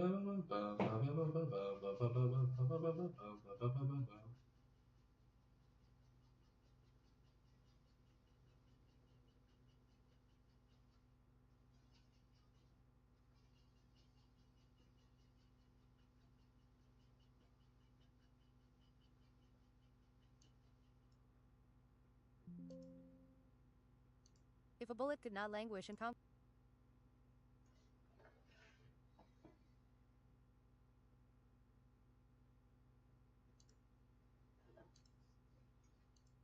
If a bullet could not languish and conquer.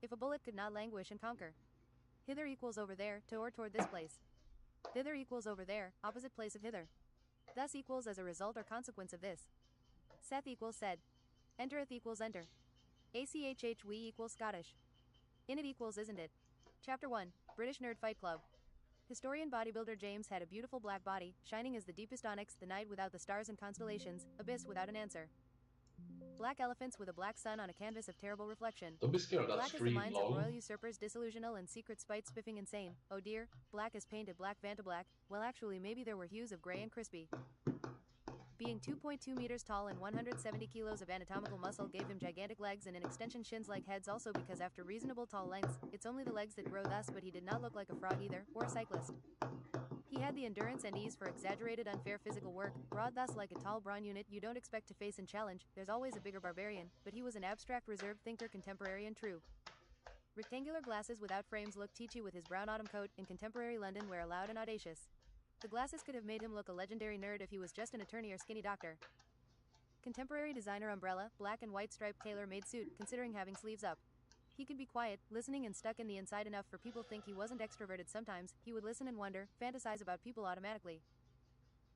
If a bullet could not languish and conquer. Hither equals over there, to or toward this place. Thither equals over there, opposite place of hither. Thus equals as a result or consequence of this. Saith equals said. Entereth equals enter. ACHH we equals Scottish. In it equals isn't it. Chapter 1, British Nerd Fight Club. Historian bodybuilder James had a beautiful black body, shining as the deepest onyx, the night without the stars and constellations, abyss without an answer. Black elephants with a black sun on a canvas of terrible reflection. Don't be scared of that Black as the stream, minds of royal lol. usurpers, disillusional and secret spite spiffing insane. Oh dear, black as painted black Vanta black. Well actually maybe there were hues of grey and crispy. Being 2.2 meters tall and 170 kilos of anatomical muscle gave him gigantic legs and in extension shins like heads, also because after reasonable tall lengths, it's only the legs that grow thus, but he did not look like a frog either, or a cyclist. He had the endurance and ease for exaggerated unfair physical work, broad thus like a tall brawn unit you don't expect to face and challenge, there's always a bigger barbarian, but he was an abstract reserved thinker, contemporary and true. Rectangular glasses without frames look teachy with his brown autumn coat, in contemporary London wear loud and audacious. The glasses could have made him look a legendary nerd if he was just an attorney or skinny doctor. Contemporary designer umbrella, black and white striped tailor-made suit, considering having sleeves up. He could be quiet, listening and stuck in the inside enough for people think he wasn't extroverted sometimes, he would listen and wonder, fantasize about people automatically.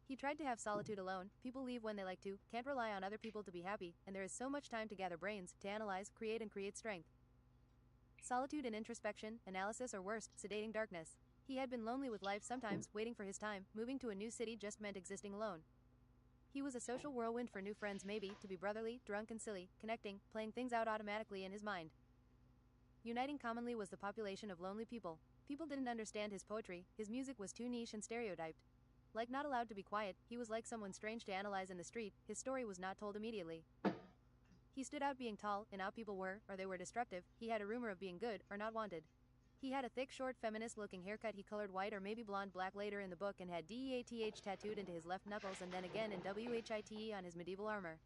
He tried to have solitude alone, people leave when they like to, can't rely on other people to be happy, and there is so much time to gather brains, to analyze, create and create strength. Solitude and introspection, analysis or worst, sedating darkness. He had been lonely with life sometimes, waiting for his time, moving to a new city just meant existing alone. He was a social whirlwind for new friends maybe, to be brotherly, drunk and silly, connecting, playing things out automatically in his mind. Uniting commonly was the population of lonely people. People didn't understand his poetry, his music was too niche and stereotyped. Like not allowed to be quiet, he was like someone strange to analyze in the street, his story was not told immediately. He stood out being tall, and out people were, or they were destructive, he had a rumor of being good, or not wanted. He had a thick short feminist-looking haircut, he colored white or maybe blonde black later in the book and had DEATH tattooed into his left knuckles and then again in WHITE on his medieval armor.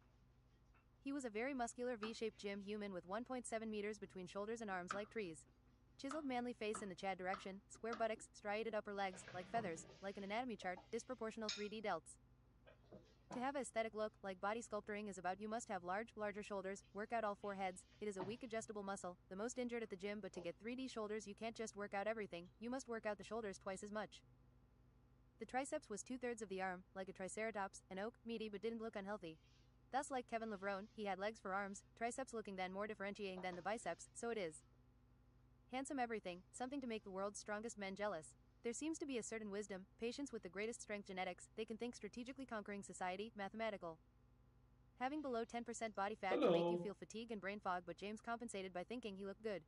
He was a very muscular V-shaped gym human with 1.7 meters between shoulders and arms like trees. Chiseled manly face in the Chad direction, square buttocks, striated upper legs, like feathers, like an anatomy chart, disproportional 3D delts. To have an aesthetic look, like body sculpturing is about, you must have larger shoulders, work out all four heads, it is a weak adjustable muscle, the most injured at the gym, but to get 3D shoulders you can't just work out everything, you must work out the shoulders twice as much. The triceps was 2/3 of the arm, like a triceratops, an oak, meaty but didn't look unhealthy. Thus like Kevin Levrone, he had legs for arms, triceps looking then more differentiating than the biceps, so it is. Handsome everything, something to make the world's strongest men jealous. There seems to be a certain wisdom, patience with the greatest strength genetics, they can think strategically conquering society, mathematical. Having below 10% body fat can make you feel fatigue and brain fog, but James compensated by thinking he looked good.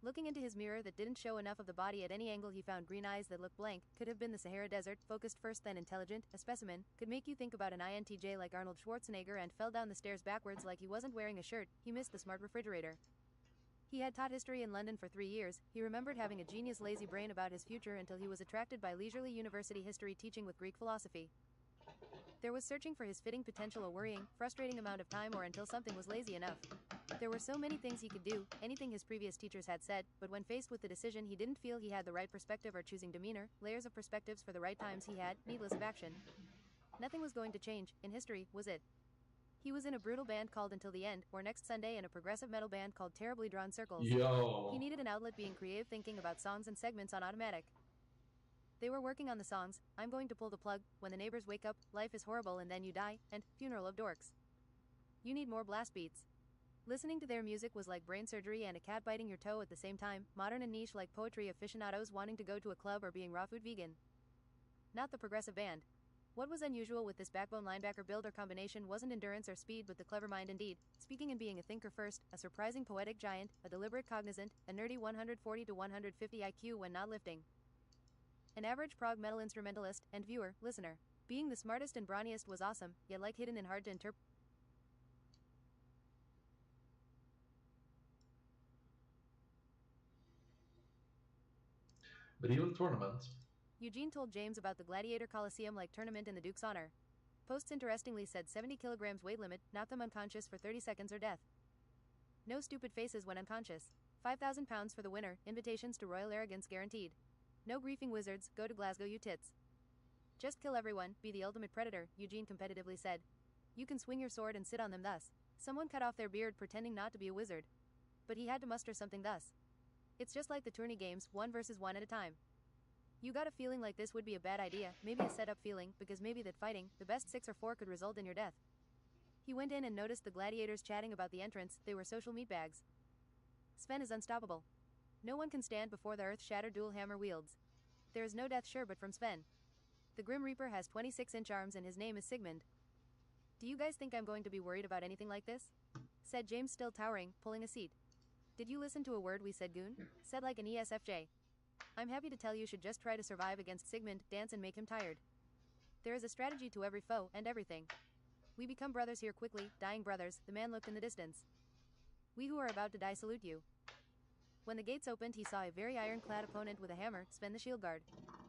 Looking into his mirror that didn't show enough of the body at any angle, he found green eyes that looked blank, could have been the Sahara Desert, focused first then intelligent, a specimen, could make you think about an INTJ like Arnold Schwarzenegger and fell down the stairs backwards like he wasn't wearing a shirt, he missed the smart refrigerator. He had taught history in London for 3 years, he remembered having a genius lazy brain about his future until he was attracted by leisurely university history teaching with Greek philosophy. There was searching for his fitting potential, a worrying, frustrating amount of time, or until something was lazy enough. There were so many things he could do, anything his previous teachers had said, but when faced with the decision he didn't feel he had the right perspective or choosing demeanor, layers of perspectives for the right times he had, needless of action. Nothing was going to change, in history, was it? He was in a brutal band called Until the End, or next Sunday in a progressive metal band called Terribly Drawn Circles. Yo. He needed an outlet, being creative, thinking about songs and segments on automatic. They were working on the songs, I'm Going to Pull the Plug, When the Neighbors Wake Up, Life is Horrible and Then You Die, and Funeral of Dorks. You need more blast beats. Listening to their music was like brain surgery and a cat biting your toe at the same time, modern and niche like poetry aficionados wanting to go to a club or being raw food vegan. Not the progressive band. What was unusual with this backbone linebacker build or combination wasn't endurance or speed but the clever mind indeed, speaking and being a thinker first, a surprising poetic giant, a deliberate cognizant, a nerdy 140 to 150 IQ when not lifting. An average prog metal instrumentalist and viewer, listener. Being the smartest and brawniest was awesome, yet like hidden and hard to interpret. Medieval tournament. Eugene told James about the Gladiator Coliseum-like tournament in the Duke's honor. Posts interestingly said 70 kilograms weight limit, knock them unconscious for 30 seconds or death. No stupid faces when unconscious. 5,000 pounds for the winner, invitations to royal arrogance guaranteed. No griefing wizards, go to Glasgow you tits. Just kill everyone, be the ultimate predator, Eugene competitively said. You can swing your sword and sit on them thus. Someone cut off their beard pretending not to be a wizard. But he had to muster something thus. It's just like the tourney games, 1 versus 1 at a time. You got a feeling like this would be a bad idea, maybe a setup feeling, because maybe that fighting, the best 6 or 4 could result in your death. He went in and noticed the gladiators chatting about the entrance, they were social meatbags. Sven is unstoppable. No one can stand before the earth-shattered dual hammer wields. There is no death sure but from Sven. The Grim Reaper has 26-inch arms and his name is Sigmund. Do you guys think I'm going to be worried about anything like this? Said James, still towering, pulling a seat. Did you listen to a word we said, goon? Said like an ESFJ. I'm happy to tell you should just try to survive against Sigmund, dance and make him tired. There is a strategy to every foe and everything. We become brothers here quickly, dying brothers, the man looked in the distance. We who are about to die salute you. When the gates opened he saw a very ironclad opponent with a hammer, Sven the shield guard.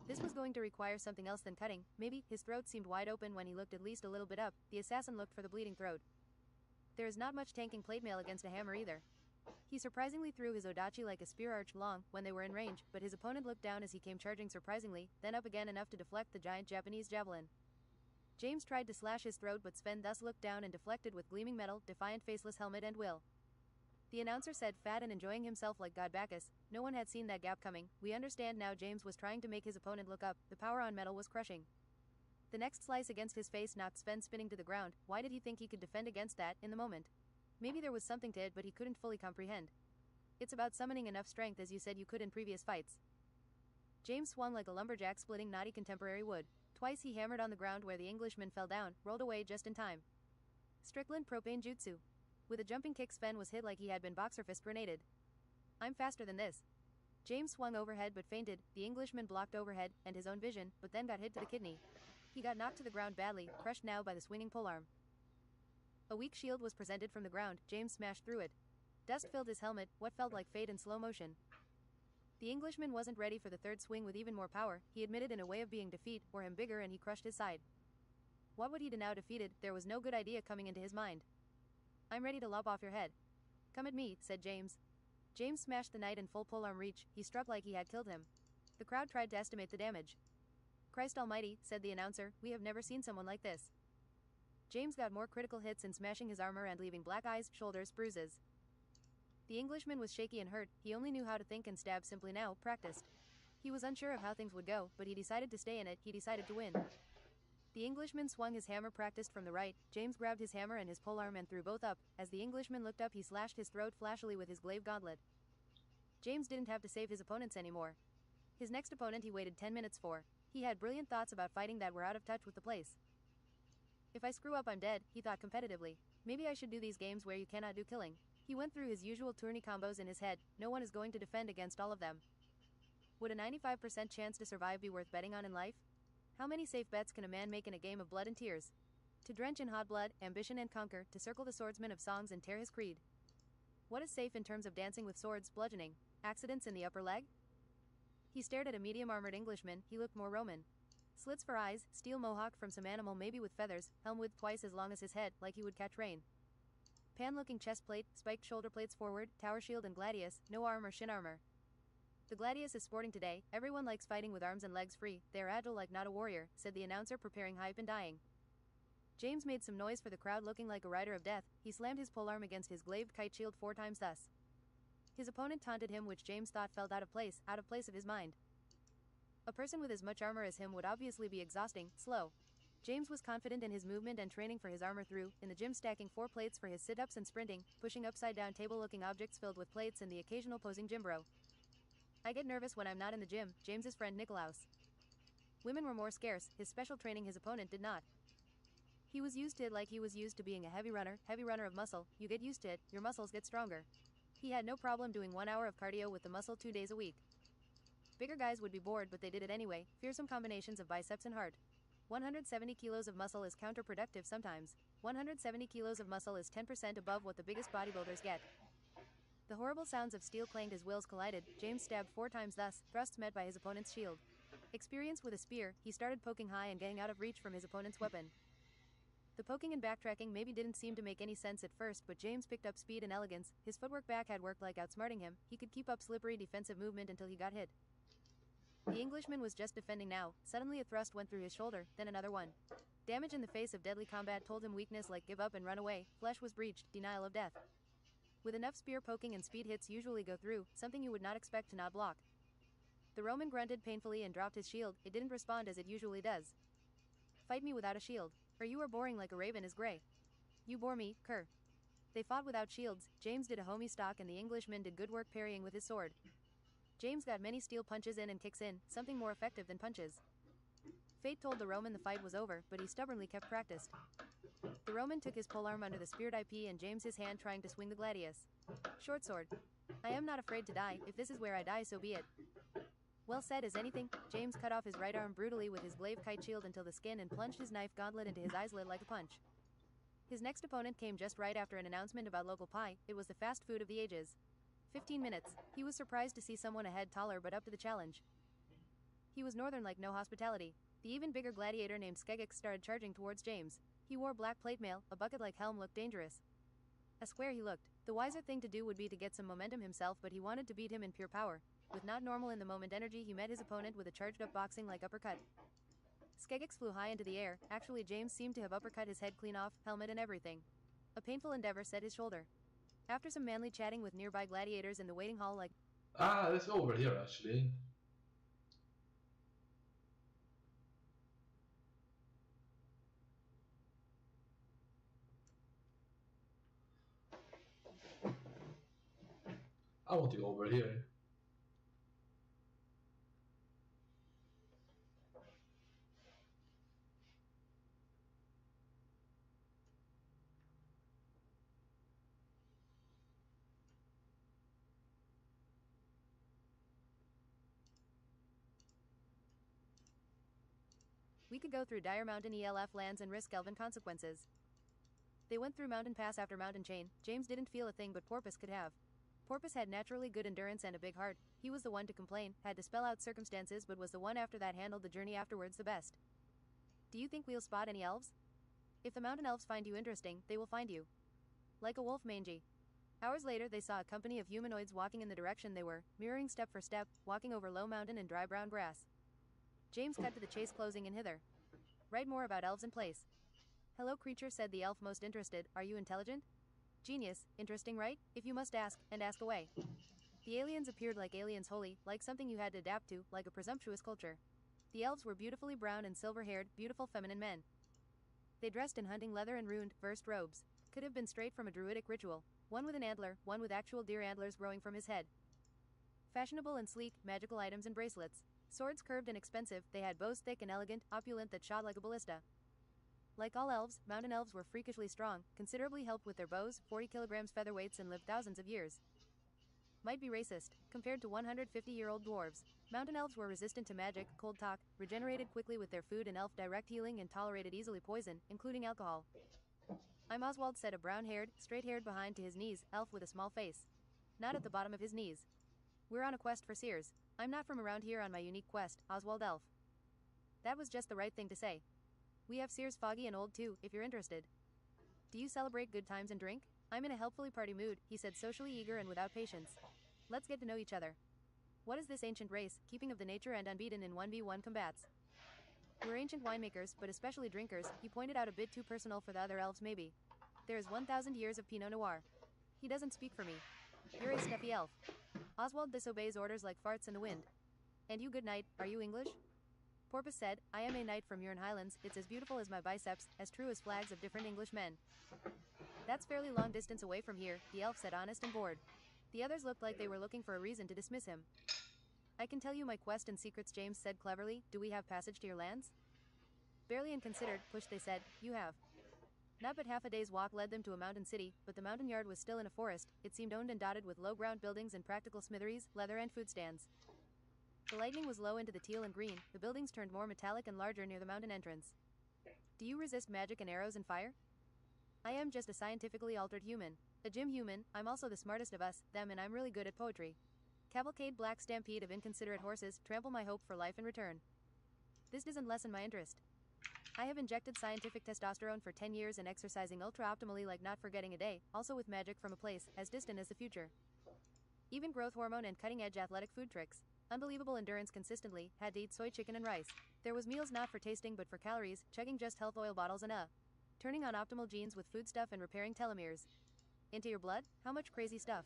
This was going to require something else than cutting, maybe, his throat seemed wide open when he looked at least a little bit up, the assassin looked for the bleeding throat. There is not much tanking plate mail against a hammer either. He surprisingly threw his odachi like a spear arched long, when they were in range, but his opponent looked down as he came charging surprisingly, then up again enough to deflect the giant Japanese javelin. James tried to slash his throat but Sven thus looked down and deflected with gleaming metal, defiant faceless helmet and will. The announcer said, fat and enjoying himself like God Bacchus. No one had seen that gap coming. We understand now. James was trying to make his opponent look up, the power on metal was crushing. The next slice against his face knocked Sven spinning to the ground. Why did he think he could defend against that, in the moment? Maybe there was something to it but he couldn't fully comprehend. It's about summoning enough strength as you said you could in previous fights. James swung like a lumberjack splitting knotty contemporary wood. Twice he hammered on the ground where the Englishman fell down, rolled away just in time. Strickland propane jutsu. With a jumping kick Sven was hit like he had been boxer fist grenaded. I'm faster than this. James swung overhead but fainted, the Englishman blocked overhead, and his own vision, but then got hit to the kidney. He got knocked to the ground badly, crushed now by the swinging polearm. A weak shield was presented from the ground, James smashed through it. Dust filled his helmet, what felt like fate in slow motion. The Englishman wasn't ready for the third swing with even more power, he admitted in a way of being defeat, or him bigger and he crushed his side. What would he do now defeated? There was no good idea coming into his mind. I'm ready to lop off your head. Come at me, said James. James smashed the knight in full polearm reach, he struck like he had killed him. The crowd tried to estimate the damage. Christ almighty, said the announcer, we have never seen someone like this. James got more critical hits in smashing his armor and leaving black eyes, shoulders, bruises. The Englishman was shaky and hurt, he only knew how to think and stab simply now, practiced. He was unsure of how things would go, but he decided to stay in it, he decided to win. The Englishman swung his hammer practiced from the right, James grabbed his hammer and his polearm and threw both up, as the Englishman looked up he slashed his throat flashily with his glaive gauntlet. James didn't have to save his opponents anymore. His next opponent he waited 10 minutes for. He had brilliant thoughts about fighting that were out of touch with the place. If I screw up I'm dead, he thought competitively. Maybe I should do these games where you cannot do killing. He went through his usual tourney combos in his head, no one is going to defend against all of them. Would a 95% chance to survive be worth betting on in life? How many safe bets can a man make in a game of blood and tears? To drench in hot blood, ambition and conquer, to circle the swordsman of songs and tear his creed. What is safe in terms of dancing with swords, bludgeoning? Accidents in the upper leg? He stared at a medium-armored Englishman, he looked more Roman. Slits for eyes, steel mohawk from some animal maybe with feathers, helm width twice as long as his head, like he would catch rain. Pan-looking chest plate, spiked shoulder plates forward, tower shield and gladius, no arm or shin armor. The gladius is sporting today, everyone likes fighting with arms and legs free, they are agile like not a warrior, said the announcer preparing hype and dying. James made some noise for the crowd looking like a rider of death, he slammed his polearm against his glaive kite shield 4 times thus. His opponent taunted him which James thought felt out of place of his mind. A person with as much armor as him would obviously be exhausting, slow. James was confident in his movement and training for his armor through, in the gym stacking 4 plates for his sit-ups and sprinting, pushing upside-down table-looking objects filled with plates and the occasional posing gym bro. I get nervous when I'm not in the gym, James's friend Nicolaus. Women were more scarce, his special training his opponent did not. He was used to it like he was used to being a heavy runner of muscle, you get used to it, your muscles get stronger. He had no problem doing 1 hour of cardio with the muscle 2 days a week. Bigger guys would be bored but they did it anyway, fearsome combinations of biceps and heart. 170 kilos of muscle is counterproductive sometimes. 170 kilos of muscle is 10% above what the biggest bodybuilders get. The horrible sounds of steel clanged as wills collided. James stabbed 4 times thus, thrusts met by his opponent's shield. Experienced with a spear, he started poking high and getting out of reach from his opponent's weapon. The poking and backtracking maybe didn't seem to make any sense at first, but James picked up speed and elegance. His footwork back had worked like outsmarting him. He could keep up slippery defensive movement until he got hit. The Englishman was just defending now. Suddenly a thrust went through his shoulder, then another one. Damage in the face of deadly combat told him weakness like give up and run away. Flesh was breached, denial of death. With enough spear poking and speed hits usually go through, something you would not expect to not block. The Roman grunted painfully and dropped his shield. It didn't respond as it usually does. Fight me without a shield, or you are boring like a raven is gray. You bore me, cur. They fought without shields. James did a homie stock and the Englishman did good work parrying with his sword. James got many steel punches in and kicks in, something more effective than punches. Fate told the Roman the fight was over, but he stubbornly kept practice. The Roman took his polearm under the speared IP and James his hand trying to swing the gladius. Short sword. I am not afraid to die. If this is where I die, so be it. Well said as anything. James cut off his right arm brutally with his glaive kite shield until the skin and plunged his knife gauntlet into his eyes lit like a punch. His next opponent came just right after an announcement about local pie. It was the fast food of the ages. 15 minutes. He was surprised to see someone a head taller but up to the challenge. He was northern like no hospitality. The even bigger gladiator named Skegix started charging towards James. He wore black plate mail, a bucket-like helm looked dangerous. A square he looked. The wiser thing to do would be to get some momentum himself, but he wanted to beat him in pure power. With not normal in the moment energy, he met his opponent with a charged-up boxing-like uppercut. Skegix flew high into the air. Actually, James seemed to have uppercut his head clean off, helmet and everything. A painful endeavor set his shoulder. After some manly chatting with nearby gladiators in the waiting hall like... It's over here actually. I want to go over here. We could go through dire mountain ELF lands and risk elven consequences. They went through mountain pass after mountain chain. James didn't feel a thing, but Porpoise could have. Porpoise had naturally good endurance and a big heart. He was the one to complain, had to spell out circumstances, but was the one after that handled the journey afterwards the best. Do you think we'll spot any elves? If the mountain elves find you interesting, they will find you. Like a wolf mangy. Hours later they saw a company of humanoids walking in the direction they were, mirroring step for step, walking over low mountain and dry brown grass. James cut to the chase closing in hither. Write more about elves in place. Hello creature, said the elf most interested, are you intelligent? Genius, interesting right? If you must ask, and ask away. The aliens appeared like aliens wholly, like something you had to adapt to, like a presumptuous culture. The elves were beautifully brown and silver-haired, beautiful feminine men. They dressed in hunting leather and runed, versed robes. Could have been straight from a druidic ritual. One with an antler, one with actual deer antlers growing from his head. Fashionable and sleek, magical items and bracelets. Swords curved and expensive, they had bows thick and elegant, opulent that shot like a ballista. Like all elves, mountain elves were freakishly strong, considerably helped with their bows, 40 kilograms featherweights and lived thousands of years. Might be racist. Compared to 150-year-old dwarves, mountain elves were resistant to magic, cold talk, regenerated quickly with their food and elf direct healing and tolerated easily poison, including alcohol. I'm Oswald, said a brown-haired, straight-haired behind to his knees, elf with a small face. Not at the bottom of his knees. We're on a quest for seers. I'm not from around here on my unique quest, Oswald elf. That was just the right thing to say. We have seers foggy and old too, if you're interested. Do you celebrate good times and drink? I'm in a helpfully party mood, he said, socially eager and without patience. Let's get to know each other. What is this ancient race, keeping of the nature and unbeaten in 1v1 combats? We're ancient winemakers, but especially drinkers. He pointed out a bit too personal for the other elves maybe. There is 1,000 years of Pinot Noir. He doesn't speak for me. You're a stuffy elf. Oswald disobeys orders like farts in the wind. And you, good night, are you English? Porpoise said, I am a knight from Murin Highlands, it's as beautiful as my biceps, as true as flags of different English men. That's fairly long distance away from here, the elf said, honest and bored. The others looked like they were looking for a reason to dismiss him. I can tell you my quest and secrets, James said cleverly. Do we have passage to your lands? Barely unconsidered, push, they said, you have. Not but half a day's walk led them to a mountain city, but the mountain yard was still in a forest. It seemed owned and dotted with low ground buildings and practical smitheries, leather and food stands. The lightning was low into the teal and green, the buildings turned more metallic and larger near the mountain entrance. Do you resist magic and arrows and fire? I am just a scientifically altered human. A gym human, I'm also the smartest of us, them, and I'm really good at poetry. Cavalcade black stampede of inconsiderate horses, trample my hope for life in return. This doesn't lessen my interest. I have injected scientific testosterone for 10 years and exercising ultra-optimally like not forgetting a day, also with magic from a place as distant as the future. Even growth hormone and cutting-edge athletic food tricks. Unbelievable endurance consistently, had to eat soy chicken and rice. There was meals not for tasting but for calories, chugging just health oil bottles and turning on optimal genes with foodstuff and repairing telomeres. Into your blood? How much crazy stuff?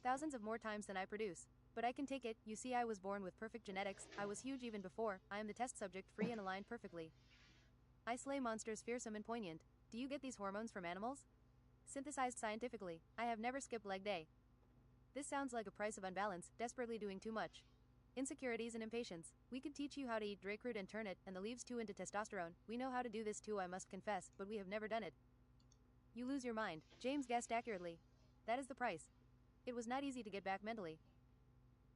Thousands of more times than I produce. But I can take it, you see I was born with perfect genetics, I was huge even before, I am the test subject free and aligned perfectly. I slay monsters fearsome and poignant. Do you get these hormones from animals? Synthesized scientifically, I have never skipped leg day. This sounds like a price of unbalance, desperately doing too much. Insecurities and impatience. We could teach you how to eat grapefruit and turn it, and the leaves too into testosterone. We know how to do this too, I must confess, but we have never done it. You lose your mind. James guessed accurately. That is the price. It was not easy to get back mentally.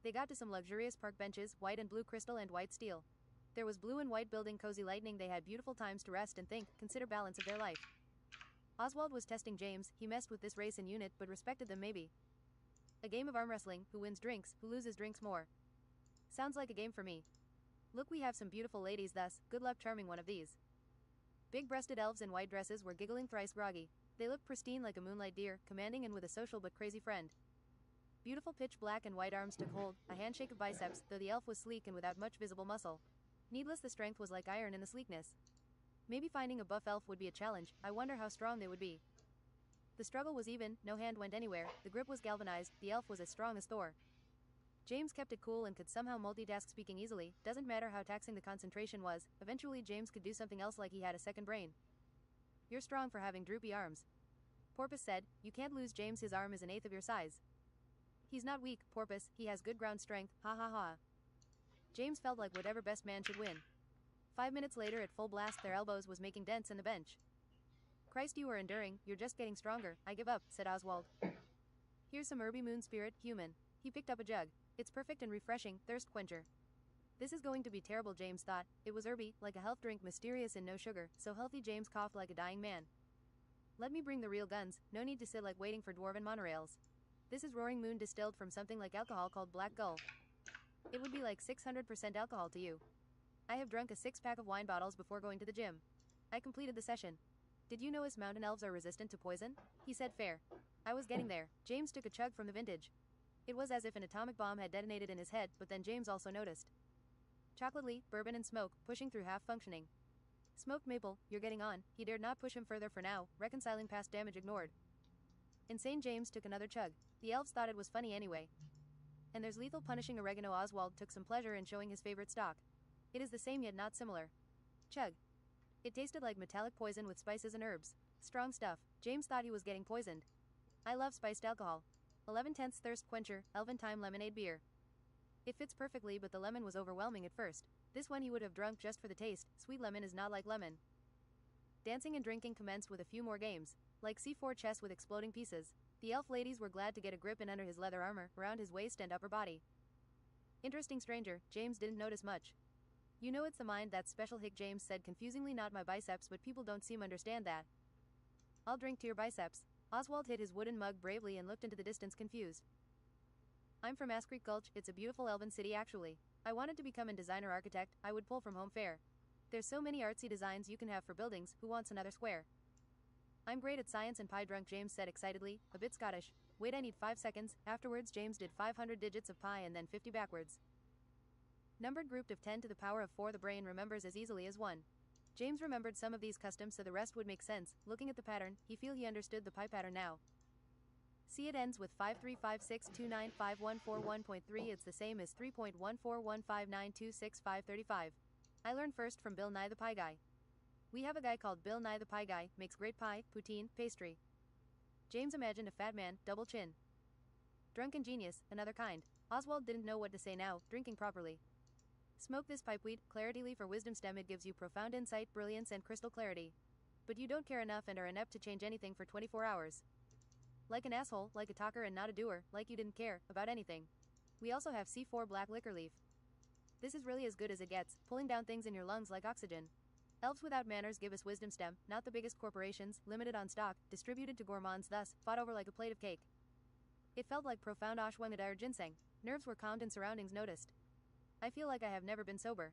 They got to some luxurious park benches, white and blue crystal and white steel. There was blue and white building cozy lightning, they had beautiful times to rest and think, consider balance of their life. Oswald was testing James, he messed with this race and unit but respected them maybe. A game of arm wrestling, who wins drinks, who loses drinks more. Sounds like a game for me. Look, we have some beautiful ladies thus, good luck charming one of these. Big-breasted elves in white dresses were giggling thrice groggy. They looked pristine like a moonlight deer, commanding and with a social but crazy friend. Beautiful pitch black and white arms took hold, a handshake of biceps, though the elf was sleek and without much visible muscle. Needless, the strength was like iron in the sleekness. Maybe finding a buff elf would be a challenge, I wonder how strong they would be. The struggle was even, no hand went anywhere, the grip was galvanized, the elf was as strong as Thor. James kept it cool and could somehow multitask, speaking easily, doesn't matter how taxing the concentration was, eventually James could do something else like he had a second brain. You're strong for having droopy arms. Porpoise said, you can't lose James, his arm is an eighth of your size. He's not weak, Porpoise, he has good ground strength, ha ha ha. James felt like whatever best man should win. 5 minutes later at full blast their elbows was making dents in the bench. Christ, you are enduring, you're just getting stronger, I give up, said Oswald. Here's some herby moon spirit, human. He picked up a jug. It's perfect and refreshing, thirst quencher. This is going to be terrible, James thought. It was herby, like a health drink, mysterious and no sugar, so healthy James coughed like a dying man. Let me bring the real guns, no need to sit like waiting for dwarven monorails. This is roaring moon distilled from something like alcohol called Black Gull. It would be like 600% alcohol to you. I have drunk a 6-pack of wine bottles before going to the gym. I completed the session. Did you know us mountain elves are resistant to poison? He said fair. I was getting there. James took a chug from the vintage. It was as if an atomic bomb had detonated in his head, but then James also noticed. Chocolately, bourbon and smoke, pushing through half functioning. Smoked maple, you're getting on. He dared not push him further for now, reconciling past damage ignored. Insane James took another chug. The elves thought it was funny anyway. And there's lethal punishing oregano. Oswald took some pleasure in showing his favorite stock. It is the same yet not similar. Chug. It tasted like metallic poison with spices and herbs. Strong stuff. James thought he was getting poisoned. I love spiced alcohol. 11/10 thirst quencher, elven time lemonade beer. It fits perfectly, but the lemon was overwhelming at first. This one he would have drunk just for the taste. Sweet lemon is not like lemon. Dancing and drinking commenced with a few more games. Like C4 chess with exploding pieces. The elf ladies were glad to get a grip in under his leather armor, around his waist and upper body. Interesting stranger, James didn't notice much. You know it's the mind, that special hick, James said confusingly, not my biceps, but people don't seem understand that. I'll drink to your biceps. Oswald hit his wooden mug bravely and looked into the distance confused. I'm from Ass Creek Gulch, it's a beautiful elven city actually. I wanted to become a designer architect, I would pull from home fair. There's so many artsy designs you can have for buildings, who wants another square? I'm great at science and pie, drunk James said excitedly, a bit Scottish. Wait, I need 5 seconds. Afterwards James did 500 digits of pi and then 50 backwards. Numbered grouped of 10 to the power of 4, the brain remembers as easily as 1. James remembered some of these customs so the rest would make sense. Looking at the pattern, he feel he understood the pi pattern now. See, it ends with 5356295141.3. It's the same as 3.1415926.535. I learned first from Bill Nye the Pie Guy. We have a guy called Bill Nye the Pie Guy, makes great pie, poutine, pastry. James imagined a fat man, double chin. Drunken genius, another kind. Oswald didn't know what to say now, drinking properly. Smoke this pipeweed, clarity leaf or wisdom stem, it gives you profound insight, brilliance and crystal clarity. But you don't care enough and are inept to change anything for 24 hours. Like an asshole, like a talker and not a doer, like you didn't care about anything. We also have C4 black liquor leaf. This is really as good as it gets, pulling down things in your lungs like oxygen. Elves without manners give us wisdom stem, not the biggest corporations, limited on stock, distributed to gourmands thus, fought over like a plate of cake. It felt like profound ashwagandha or ginseng. Nerves were calmed and surroundings noticed. I feel like I have never been sober.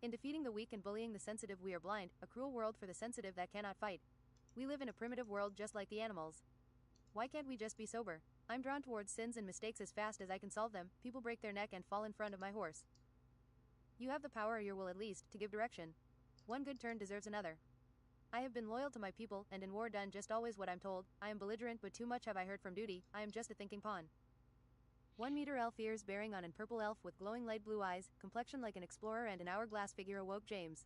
In defeating the weak and bullying the sensitive we are blind, a cruel world for the sensitive that cannot fight. We live in a primitive world just like the animals. Why can't we just be sober? I'm drawn towards sins and mistakes as fast as I can solve them. People break their neck and fall in front of my horse. You have the power, or your will at least, to give direction. One good turn deserves another. I have been loyal to my people, and in war done just always what I'm told. I am belligerent, but too much have I heard from duty. I am just a thinking pawn. 1 meter elf ears bearing on an purple elf with glowing light blue eyes, complexion like an explorer and an hourglass figure awoke James.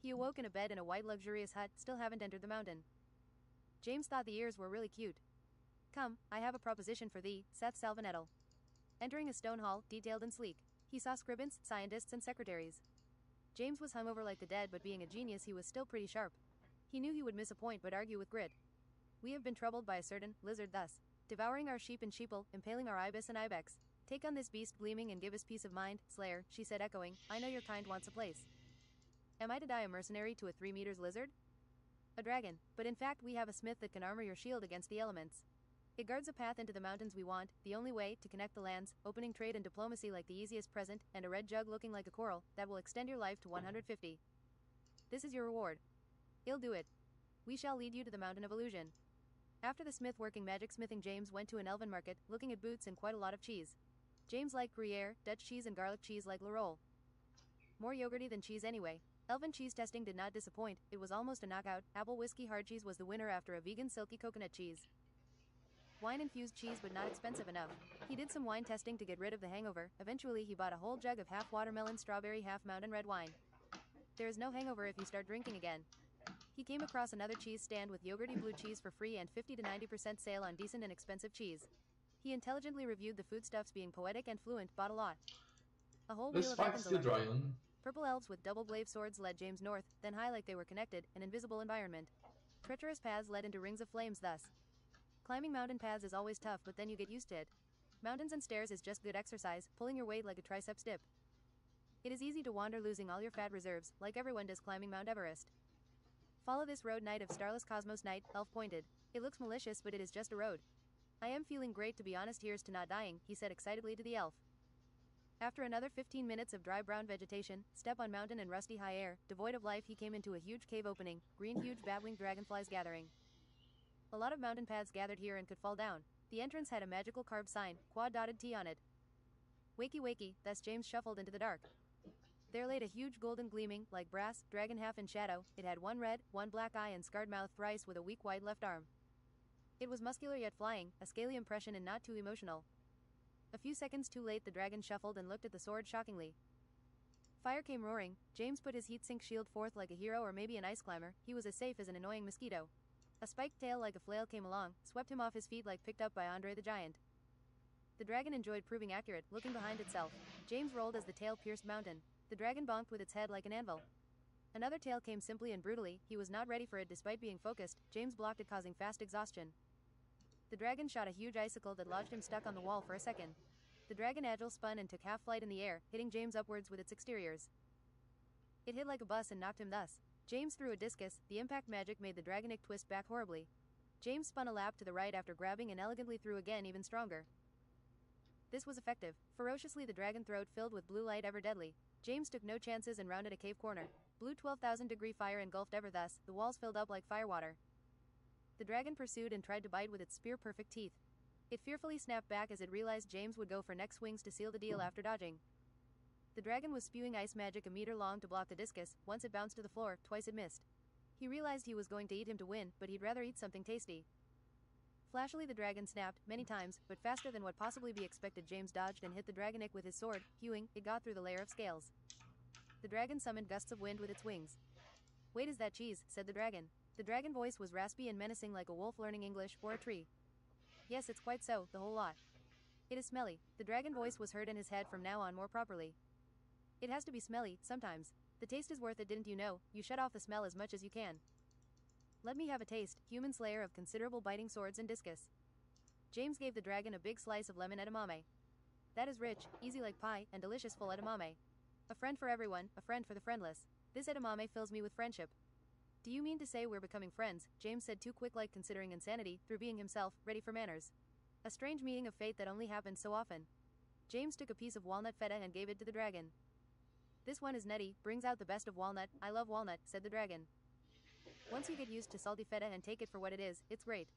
He awoke in a bed in a white luxurious hut, still haven't entered the mountain. James thought the ears were really cute. Come, I have a proposition for thee, saith Salvanettel. Entering a stone hall, detailed and sleek, he saw scribents, scientists and secretaries. James was hungover like the dead, but being a genius he was still pretty sharp. He knew he would miss a point but argue with grit. We have been troubled by a certain lizard thus, devouring our sheep and sheeple, impaling our ibis and ibex. Take on this beast gleaming and give us peace of mind, Slayer, she said echoing, I know your kind wants a place. Am I to die a mercenary to a 3 meters lizard? A dragon, but in fact we have a smith that can armor your shield against the elements. It guards a path into the mountains we want, the only way to connect the lands, opening trade and diplomacy like the easiest present, and a red jug looking like a coral, that will extend your life to 150. This is your reward. I'll do it. We shall lead you to the mountain of illusion. After the smith working magic smithing, James went to an elven market, looking at boots and quite a lot of cheese. James liked Gruyere, Dutch cheese and garlic cheese like Larole. More yogurty than cheese anyway. Elven cheese testing did not disappoint, it was almost a knockout. Apple whiskey hard cheese was the winner after a vegan silky coconut cheese. Wine-infused cheese but not expensive enough. He did some wine testing to get rid of the hangover. Eventually he bought a whole jug of half watermelon strawberry half mountain red wine. There is no hangover if you start drinking again. He came across another cheese stand with yogurty blue cheese for free and 50 to 90% sale on decent and expensive cheese. He intelligently reviewed the foodstuffs, being poetic and fluent, bought a lot. A whole wheel This of fight's still drying. Purple elves with double blade swords led James north, then high like they were connected, an invisible environment. Treacherous paths led into rings of flames thus. Climbing mountain paths is always tough, but then you get used to it. Mountains and stairs is just good exercise, pulling your weight like a triceps dip. It is easy to wander losing all your fat reserves, like everyone does climbing Mount Everest. Follow this road, Knight of Starless Cosmos Knight, elf pointed. It looks malicious, but it is just a road. I am feeling great, to be honest. Here's to not dying, he said excitedly to the elf. After another 15 minutes of dry brown vegetation, step on mountain and rusty high air, devoid of life, he came into a huge cave opening, green huge bat-winged dragonflies gathering. A lot of mountain paths gathered here and could fall down. The entrance had a magical carved sign, quad-dotted T on it. Wakey wakey, thus James shuffled into the dark. There laid a huge golden gleaming, like brass, dragon half in shadow. It had one red, one black eye and scarred mouth thrice with a weak white left arm. It was muscular yet flying, a scaly impression and not too emotional. A few seconds too late the dragon shuffled and looked at the sword shockingly. Fire came roaring. James put his heat-sink shield forth like a hero, or maybe an ice climber. He was as safe as an annoying mosquito. A spiked tail like a flail came along, swept him off his feet like picked up by Andre the Giant. The dragon enjoyed proving accurate, looking behind itself. James rolled as the tail pierced mountain. The dragon bonked with its head like an anvil. Another tail came simply and brutally. He was not ready for it despite being focused. James blocked it, causing fast exhaustion. The dragon shot a huge icicle that lodged him stuck on the wall for a second. The dragon agile spun and took half flight in the air, hitting James upwards with its exteriors. It hit like a bus and knocked him thus. James threw a discus. The impact magic made the dragonic twist back horribly. James spun a lap to the right after grabbing and elegantly threw again, even stronger. This was effective. Ferociously the dragon throat filled with blue light, ever deadly. James took no chances and rounded a cave corner. Blue 12,000-degree fire engulfed ever thus, the walls filled up like firewater. The dragon pursued and tried to bite with its spear-perfect teeth. It fearfully snapped back as it realized James would go for next swings to seal the deal after dodging. The dragon was spewing ice magic a meter long to block the discus. Once it bounced to the floor, twice it missed. He realized he was going to eat him to win, but he'd rather eat something tasty. Flashily the dragon snapped, many times, but faster than what possibly be expected. James dodged and hit the dragonic with his sword. Hewing, it got through the layer of scales. The dragon summoned gusts of wind with its wings. Wait, is that cheese? Said the dragon. The dragon voice was raspy and menacing like a wolf learning English, or a tree. Yes, it's quite so, the whole lot. It is smelly. The dragon voice was heard in his head from now on more properly. It has to be smelly, sometimes. The taste is worth it, didn't you know? You shut off the smell as much as you can. Let me have a taste, human slayer of considerable biting swords and discus. James gave the dragon a big slice of lemon edamame. That is rich, easy like pie, and delicious full edamame. A friend for everyone, a friend for the friendless. This edamame fills me with friendship. Do you mean to say we're becoming friends? James said, too quick, like considering insanity, through being himself, ready for manners. A strange meeting of fate that only happens so often. James took a piece of walnut feta and gave it to the dragon. This one is nutty, brings out the best of walnut. I love walnut, said the dragon. Once you get used to salty feta and take it for what it is, it's great.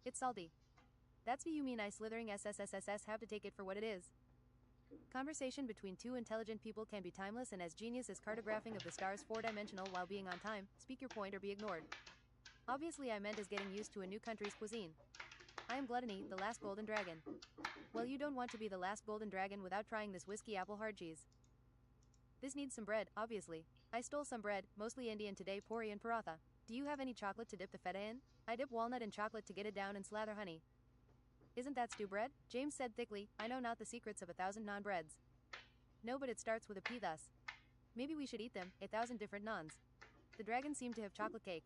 It's salty. That's what you mean. I slithering SSSSS have to take it for what it is. Conversation between two intelligent people can be timeless and as genius as cartographing of the stars, four-dimensional while being on time. Speak your point or be ignored. Obviously I meant as getting used to a new country's cuisine. I am Gluttony, the last golden dragon. Well, you don't want to be the last golden dragon without trying this whiskey apple hard cheese. This needs some bread, obviously. I stole some bread, mostly Indian today, puri and paratha. Do you have any chocolate to dip the feta in? I dip walnut in chocolate to get it down and slather honey. Isn't that stew bread? James said thickly. I know not the secrets of 1,000 naan breads. No, but it starts with a P thus. Maybe we should eat them, 1,000 different naans. The dragon seemed to have chocolate cake.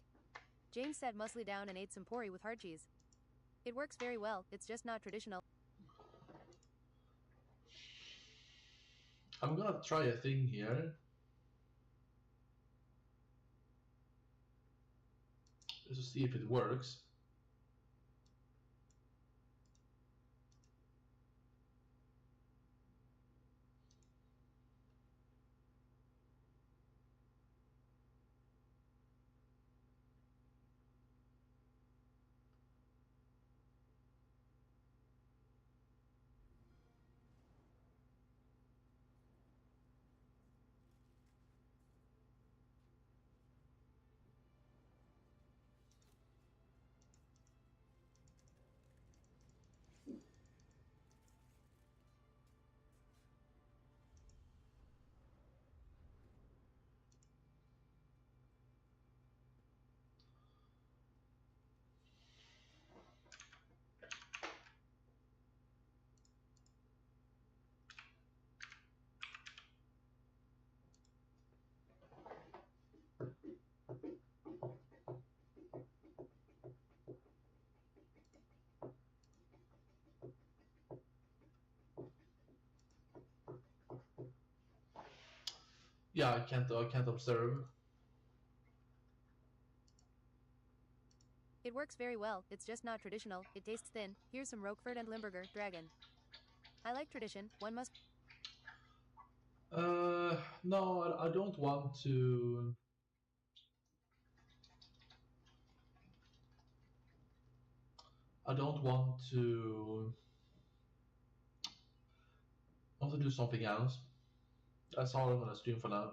James sat muscly down and ate some puri with hard cheese. It works very well, it's just not traditional. I'm gonna try a thing here. Just to see if it works. Yeah, I can't observe. It works very well, it's just not traditional, it tastes thin. Here's some Roquefort and Limburger, dragon. I like tradition, one must... No, I don't want to. I don't want to. I want to do something else. That's all I'm gonna stream for now.